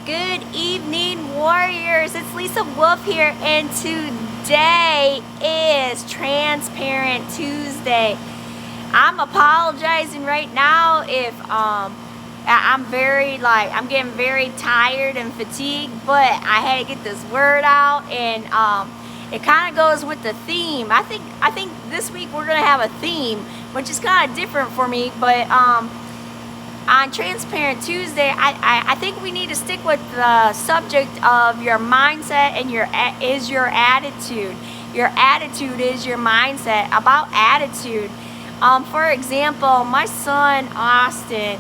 Good evening, warriors. It's Lisa Wolf here, and today is Transparent Tuesday. I'm apologizing right now if I'm getting very tired and fatigued, but I had to get this word out, and it kind of goes with the theme. I think this week we're gonna have a theme, which is kind of different for me, but on Transparent Tuesday, I think we need to stick with the subject of your mindset and your attitude. Your attitude is your mindset. About attitude, for example, my son Austin,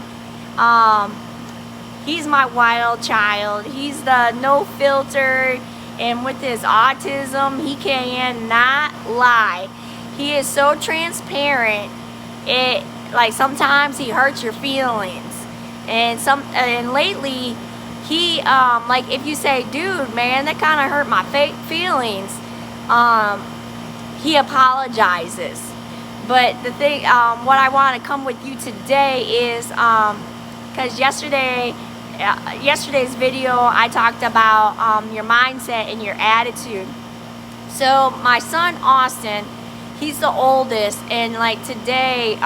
he's my wild child. He's the no filter, and with his autism, he cannot lie. He is so transparent. Like sometimes he hurts your feelings, and lately he like if you say, dude, man, that kind of hurt my feelings, he apologizes. But the thing, what I want to come with you today is because yesterday's video I talked about your mindset and your attitude. So my son Austin, he's the oldest, and like today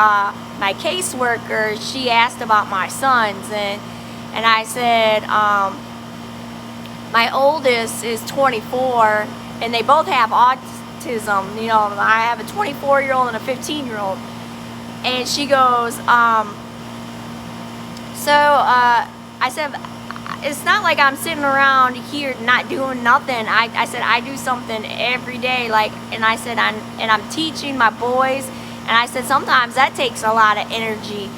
my caseworker, she asked about my sons, and I said my oldest is 24 and they both have autism. You know, I have a 24-year-old and a 15-year-old. And she goes, I said, it's not like I'm sitting around here not doing nothing. I said I do something every day, and I said I'm teaching my boys, and I said sometimes that takes a lot of energy,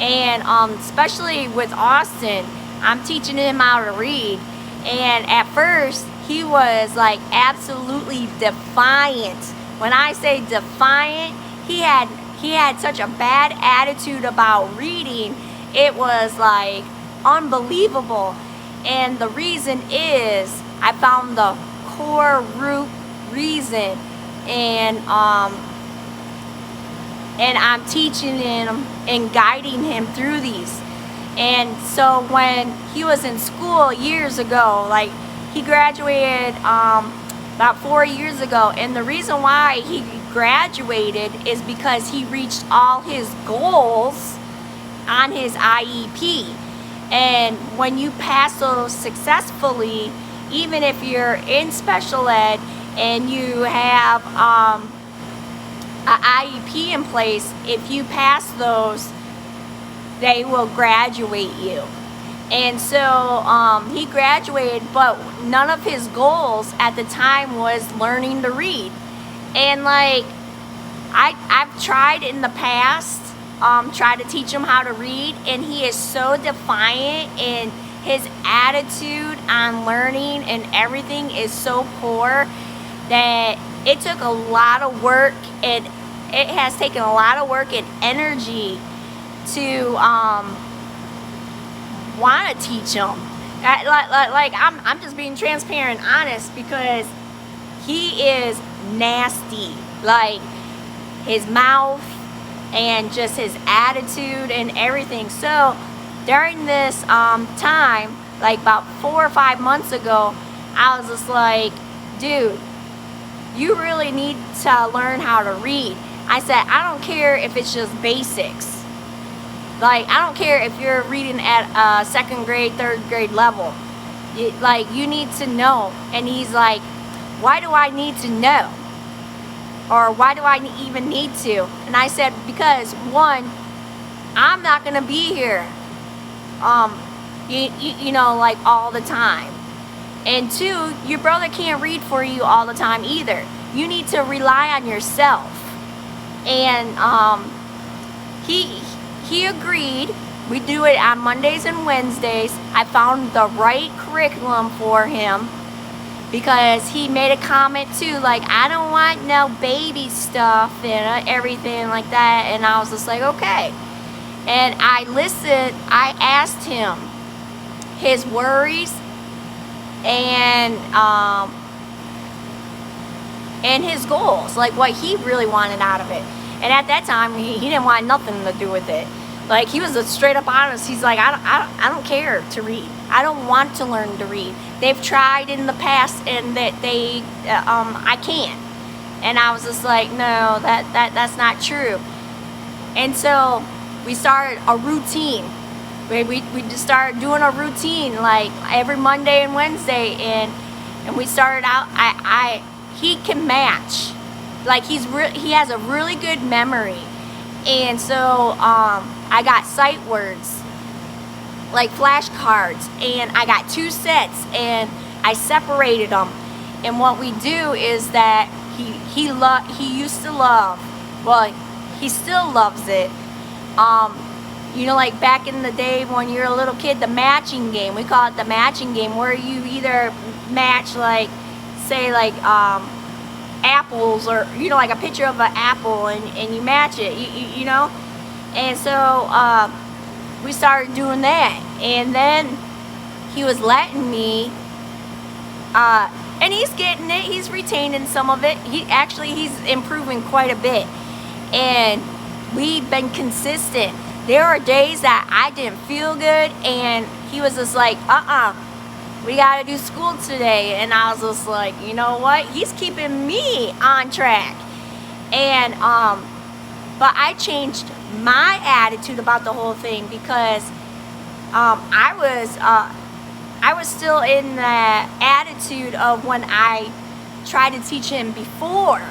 and especially with Austin, I'm teaching him how to read, and at first he was like absolutely defiant. When I say defiant, he had such a bad attitude about reading. It was like unbelievable. And the reason is I found the core root reason, and I'm teaching him and guiding him through these. And so when he was in school years ago, like he graduated about 4 years ago, and the reason why he graduated is because he reached all his goals on his IEP. And when you pass those successfully, even if you're in special ed and you have an IEP in place, if you pass those, they will graduate you. And so he graduated, but none of his goals at the time was learning to read. And like I've tried in the past, try to teach him how to read, and he is so defiant, and his attitude on learning and everything is so poor that it took a lot of work, and it has taken a lot of work and energy to want to teach him. Like I'm just being transparent and honest, because he is nasty. Like his mouth and just his attitude and everything. So during this time, like about 4 or 5 months ago, I was just like, dude, you really need to learn how to read. I said, I don't care if it's just basics. Like, I don't care if you're reading at 2nd grade, 3rd grade level. You need to know. And he's like, why do I need to know? Or why do I even need to? And I said, because one, I'm not gonna be here, you know, like all the time. And two, your brother can't read for you all the time either. You need to rely on yourself. And he agreed. We do it on Mondays and Wednesdays. I found the right curriculum for him, because he made a comment too, like, I don't want no baby stuff and everything like that. And I was just like, okay. And I listened. I asked him his worries and his goals, like what he really wanted out of it. And at that time, he didn't want nothing to do with it. Like, he was straight up honest. He's like, I don't care to read. I don't want to learn to read. They've tried in the past and that I can't. And I was just like, no, that's not true. And so we started a routine. We just started doing a routine like every Monday and Wednesday, and we started out. He can match, like he has a really good memory, and so I got sight words, like flashcards, and I got 2 sets, and I separated them. And what we do is that he used to love, well, he still loves it. You know, like back in the day when you're a little kid, the matching game, we call it the matching game, where you either match, like, say, like, apples, or, you know, like a picture of an apple, and you match it, you know? And so, we started doing that, and then he was letting me, and he's getting it, he's retaining some of it, he's improving quite a bit, and we've been consistent. There are days that I didn't feel good, and he was just like, we gotta do school today. And I was just like, you know what? He's keeping me on track. And, but I changed my attitude about the whole thing, because I was still in the attitude of when I tried to teach him before.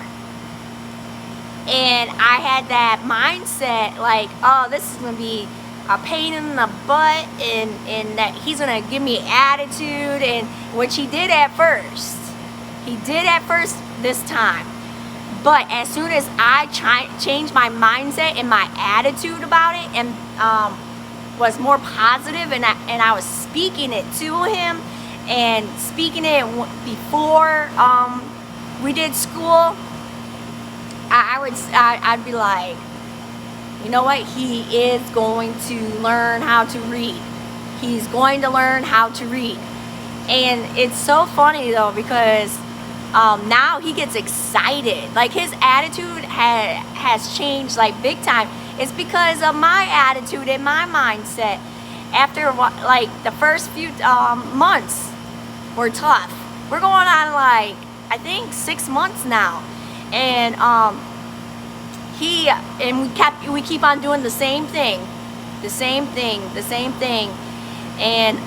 And I had that mindset like, oh, this is going to be a pain in the butt, and that he's going to give me attitude, and which he did at first. He did at first this time. But as soon as I changed my mindset and my attitude about it, and was more positive, and I was speaking it to him, and speaking it before we did school, I'd be like, you know what? He is going to learn how to read. He's going to learn how to read. And it's so funny though, because now he gets excited. Like his attitude has changed like big time. It's because of my attitude and my mindset. After like the first few months were tough. We're going on like, I think 6 months now. And we keep on doing the same thing. And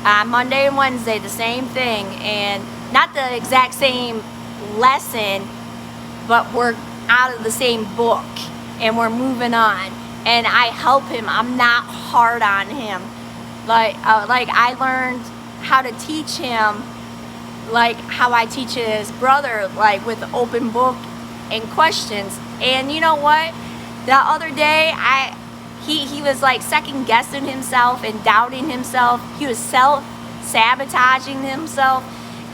on Monday and Wednesday, the same thing. And not the exact same lesson, but we're out of the same book and we're moving on. And I help him. I'm not hard on him. Like I learned how to teach him like how I teach his brother, like with open book and questions. And you know what? The other day, he was like second guessing himself and doubting himself. He was self-sabotaging himself.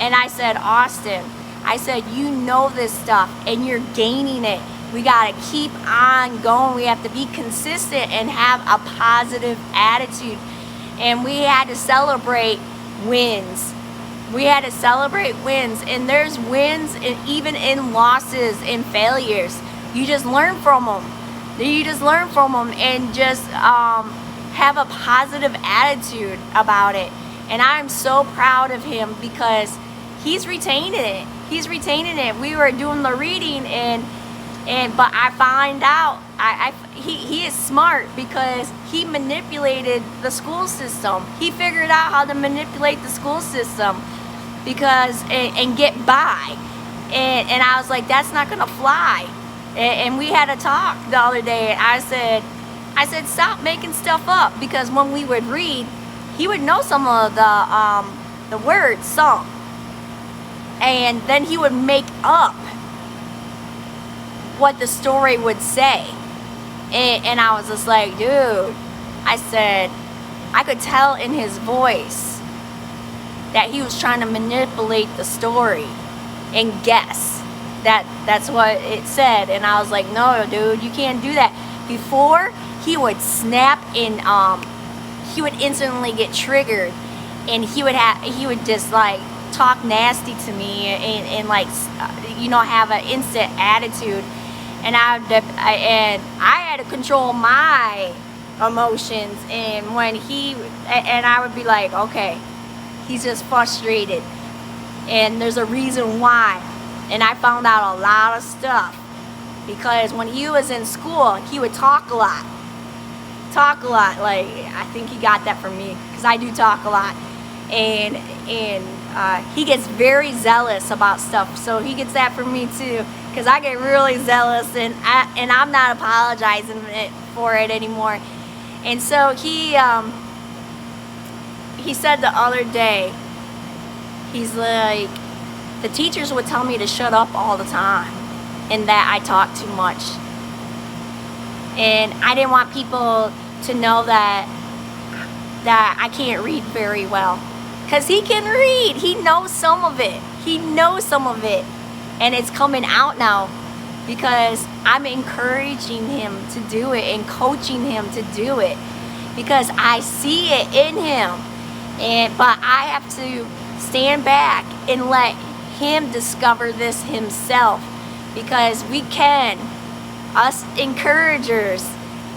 And I said, Austin, I said, you know this stuff and you're gaining it. We got to keep on going. We have to be consistent and have a positive attitude. And we had to celebrate wins. We had to celebrate wins, and there's wins even in losses and failures. You just learn from them. And just have a positive attitude about it. And I'm so proud of him because he's retaining it. We were doing the reading, but I find out he is smart because he manipulated the school system. He figured out how to manipulate the school system and get by. And I was like, that's not gonna fly. And we had a talk the other day. I said, stop making stuff up, because when we would read, he would know some of the words, some, and then he would make up what the story would say. And I was just like, dude, I said, I could tell in his voice that he was trying to manipulate the story and guess that's what it said. And I was like, no, dude, you can't do that. Before, he would snap and he would instantly get triggered, and he would just like talk nasty to me and like, you know, have an instant attitude. And I had to control my emotions. And when and I would be like, okay, he's just frustrated, and there's a reason why. And I found out a lot of stuff, because when he was in school, he would talk a lot. Like, I think he got that from me, because I do talk a lot. And he gets very zealous about stuff, so he gets that from me too, because I get really zealous, and I'm not apologizing for it anymore. And so he said the other day, he's like, the teachers would tell me to shut up all the time and that I talk too much. And I didn't want people to know that I can't read very well. Because he can read. He knows some of it. And it's coming out now, because I'm encouraging him to do it and coaching him to do it, because I see it in him. But I have to stand back and let him discover this himself, because we can, us encouragers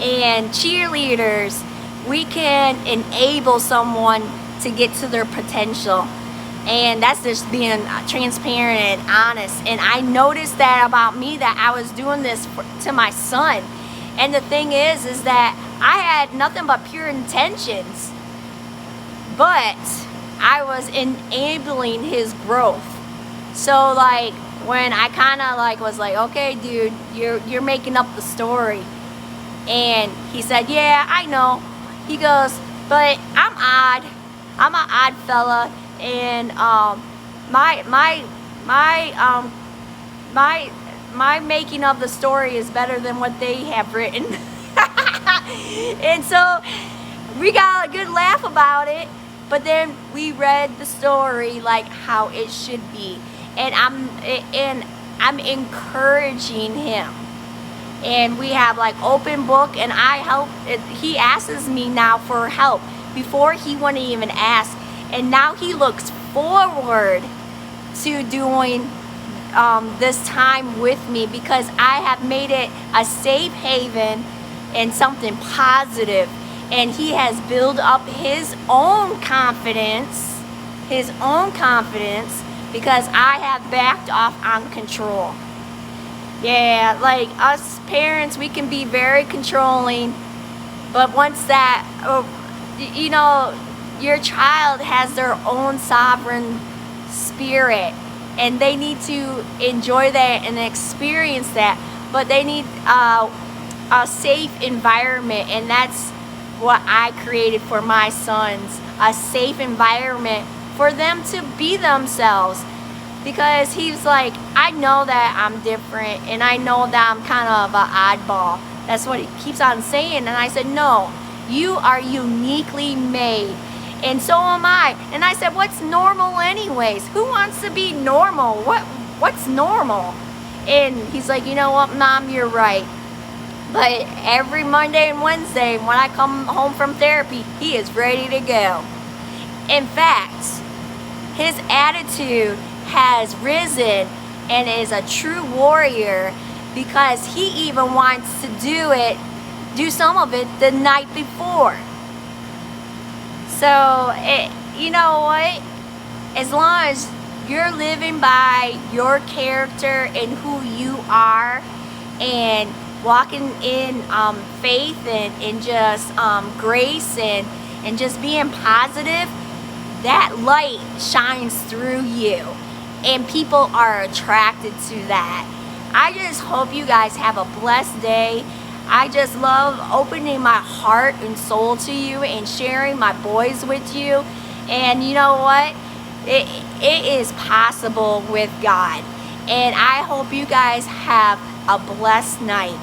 and cheerleaders, we can enable someone to get to their potential. And that's just being transparent and honest. And I noticed that about me, that I was doing this to my son. And the thing is that I had nothing but pure intentions, but I was enabling his growth. So like, when I kind of like was like, okay dude, you're making up the story. And he said, yeah, I know. He goes, but I'm odd. I'm an odd fella, and my making of the story is better than what they have written. And so we got a good laugh about it, but then we read the story like how it should be, and I'm encouraging him. And we have like open book, and I help. He asks me now for help. Before, he wouldn't even ask, and now he looks forward to doing this time with me, because I have made it a safe haven and something positive. And he has built up his own confidence, because I have backed off on control. Yeah, like us parents, we can be very controlling, but once that, you know, your child has their own sovereign spirit, and they need to enjoy that and experience that, but they need a safe environment. And that's what I created for my sons, a safe environment for them to be themselves. Because he's like, I know that I'm different, and I know that I'm kind of an oddball. That's what he keeps on saying. And I said, no, you are uniquely made, and so am I. And I said, what's normal anyways? Who wants to be normal? What's normal? And he's like, you know what, Mom, you're right. But every Monday and Wednesday when I come home from therapy, he is ready to go. In fact, his attitude has risen and is a true warrior, because he even wants to do some of it the night before. So, you know what? As long as you're living by your character and who you are, and walking in faith and just grace and just being positive, that light shines through you, and people are attracted to that. I just hope you guys have a blessed day. I just love opening my heart and soul to you and sharing my boys with you. And you know what? It is possible with God. And I hope you guys have a blessed night.